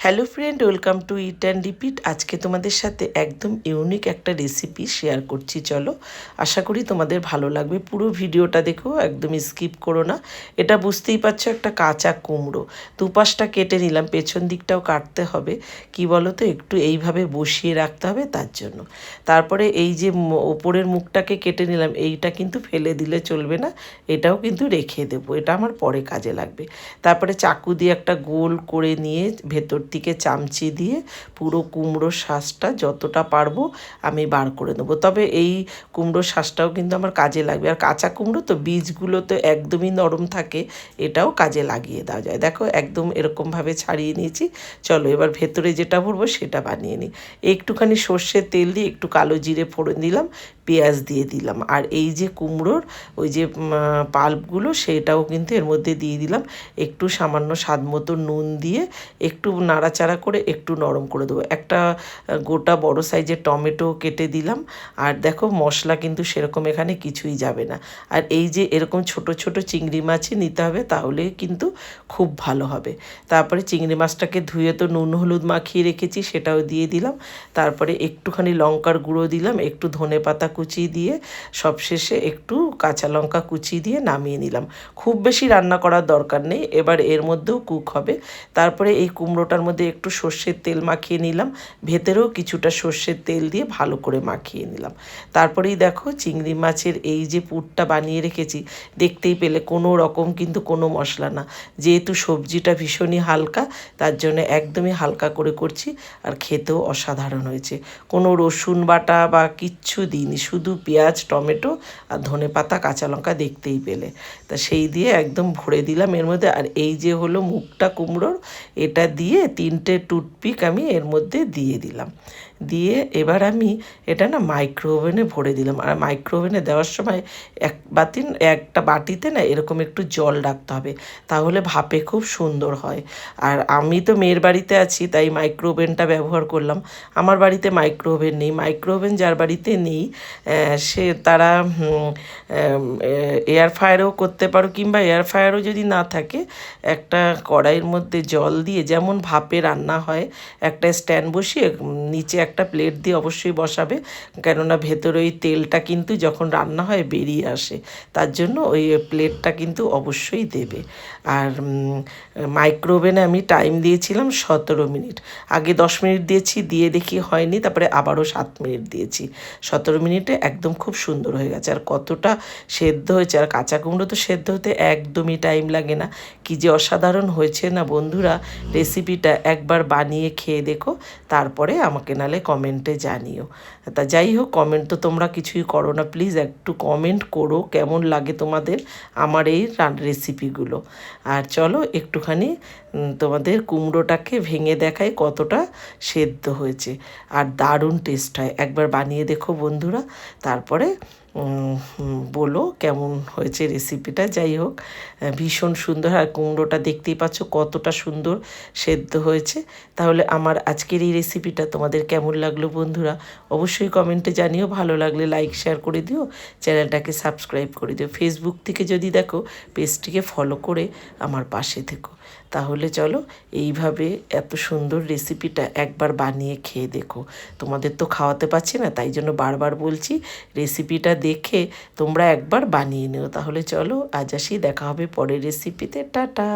Hello friend, welcome to it and repeat. আজকে তোমাদের সাথে একদম ইউনিক একটা রেসিপি শেয়ার করছি। চলো, আশা করি তোমাদের ভালো লাগবে। পুরো ভিডিওটা দেখো, একদমই স্কিপ করো না। এটা বুঝতেই পারছো, একটা কাঁচা কুমড়ো দুপাশটা কেটে নিলাম, পেছন দিকটাও কাটতে হবে। কি বলো তো, একটু এইভাবে বসিয়ে রাখতে হবে তার জন্য। তারপরে এই যে ওপরের মুখটাকে কেটে নিলাম, এইটা কিন্তু ফেলে দিলে চলবে না, এটাও কিন্তু রেখে দেবো, এটা আমার পরে কাজে লাগবে। তারপরে চাকু দিয়ে একটা গোল করে নিয়ে ভেতর থেকে চামচি দিয়ে পুরো কুমড়োর শাঁসটা যতটা পারবো আমি বার করে নেবো। তবে এই কুমড়োর শাঁসটাও কিন্তু আমার কাজে লাগবে। আর কাঁচা কুমড়ো তো বীজগুলো তো একদমই নরম থাকে, এটাও কাজে লাগিয়ে দেওয়া যায়। দেখো একদম এরকমভাবে ছাড়িয়ে নিয়েছি। চলো এবার ভেতরে যেটা ভরবো সেটা বানিয়ে নিই। একটুখানি সর্ষের তেল দিয়ে একটু কালো জিরে ফোড়ন দিলাম, পেঁয়াজ দিয়ে দিলাম, আর এই যে কুমড়োর ওই যে পাল্পগুলো সেটাও কিন্তু এর মধ্যে দিয়ে দিলাম। একটু সামান্য স্বাদ মতো নুন দিয়ে একটু নাড়াচাড়া করে একটু নরম করে দেবো। একটা গোটা বড় সাইজের টমেটো কেটে দিলাম। আর দেখো মশলা কিন্তু সেরকম এখানে কিছুই যাবে না। আর এই যে এরকম ছোট ছোট চিংড়ি মাছই নিতে হবে, তাহলে কিন্তু খুব ভালো হবে। তারপরে চিংড়ি মাছটাকে ধুয়ে তো নুন হলুদ মাখিয়ে রেখেছি, সেটাও দিয়ে দিলাম। তারপরে একটুখানি লঙ্কার গুঁড়ো দিলাম, একটু ধনেপাতা কুচি দিয়ে সবশেষে একটু কাঁচা লঙ্কা কুচি দিয়ে নামিয়ে নিলাম। খুব বেশি রান্না করার দরকার নেই, এবার এর মধ্যেও কুক হবে। তারপরে এই কুমড়োটার মধ্যে একটু সর্ষের তেল মাখিয়ে নিলাম, ভেতরেও কিছুটা সর্ষের তেল দিয়ে ভালো করে মাখিয়ে নিলাম। তারপরেই দেখো চিংড়ি মাছের এই যে পুরটা বানিয়ে রেখেছি, দেখতেই পেলে কোনো রকম কিন্তু কোনো মশলা না। যেহেতু সবজিটা ভীষণই হালকা, তার জন্য একদমই হালকা করে করছি, আর খেতেও অসাধারণ হয়েছে। কোনো রসুন বাটা বা কিচ্ছু দিইনি, শুধু পেঁয়াজ টমেটো আর ধনেপাতা কাঁচা লঙ্কা দেখতেই পেলে। তা সেই দিয়ে একদম ভরে দিলাম এর মধ্যে। আর এই যে হলো মুখটা কুমড়োর, এটা দিয়ে 3টে টুথপিক আমি এর মধ্যে দিয়ে দিলাম। দিয়ে এবার আমি এটা না মাইক্রো ওভেনে ভরে দিলাম। আর মাইক্রো ওভেনে দেওয়ার সময় একটা বাটিতে না এরকম একটু জল রাখতে হবে, তাহলে ভাপে খুব সুন্দর হয়। আর আমি তো মেয়ের বাড়িতে আছি, তাই মাইক্রো ওভেনটা ব্যবহার করলাম। আমার বাড়িতে মাইক্রো ওভেন নেই। মাইক্রো ওভেন যার বাড়িতে নেই তারা এয়ার ফ্রায়ারেও করতে পারো, কিংবা এয়ার ফ্রায়ারও যদি না থাকে, একটা কড়াইয়ের মধ্যে জল দিয়ে যেমন ভাপে রান্না হয়, একটা স্ট্যান্ড বসিয়ে নিচে একটা প্লেট দিয়ে অবশ্যই বসাবে, কেননা ভেতরে ওই তেলটা কিন্তু যখন রান্না হয় বেরিয়ে আসে, তার জন্য ওই প্লেটটা কিন্তু অবশ্যই দেবে। আর মাইক্রো ওভেনে আমি টাইম দিয়েছিলাম 17 মিনিট। আগে 10 মিনিট দিয়েছি, দিয়ে দেখি হয়নি, তারপরে আবারও 7 মিনিট দিয়েছি। 17 মিনিটে একদম খুব সুন্দর হয়ে গেছে। আর কতটা সেদ্ধ হয়েছে! আর কাঁচা কুমড়ো তো সেদ্ধ হতে একদমই টাইম লাগে না। কী যে অসাধারণ হয়েছে না বন্ধুরা, রেসিপিটা একবার বানিয়ে খেয়ে দেখো, তারপরে আমাকে নালে কমেন্টে জানিও। তা যাই হোক, কমেন্ট তো তোমরা কিছুই করো না, প্লিজ একটু কমেন্ট করো কেমন লাগে তোমাদের আমার এই রেসিপিগুলো। আর চলো একটুখানি তোমাদের কুমড়োটাকে ভেঙে দেখাই কতটা সেদ্ধ হয়েছে। আর দারুণ টেস্ট হয়, একবার বানিয়ে দেখো বন্ধুরা, তারপরে বলো কেমন হয়েছে রেসিপিটা। যাই হোক, ভীষণ সুন্দর। আর কুমড়োটা দেখতেই পাচ্ছ কতটা সুন্দর সেদ্ধ হয়েছে। তাহলে আমার আজকের এই রেসিপিটা তোমাদের কেমন লাগলো বন্ধুরা, অবশ্যই কমেন্টে জানিও। ভালো লাগলে লাইক শেয়ার করে দিও, চ্যানেলটাকে সাবস্ক্রাইব করে দিও। ফেসবুক থেকে যদি দেখো, পেজটিকে ফলো করে আমার পাশে থেকো। তাহলে চলো এইভাবে এত সুন্দর রেসিপিটা একবার বানিয়ে খেয়ে দেখো। তোমাদের তো খাওয়াতে পারছি না, তাই জন্য বারবার বলছি, রেসিপিটা দেখে তোমরা একবার বানিয়ে নিও। তাহলে চলো আজ আসি, দেখা হবে পরের রেসিপিতে। টাটা।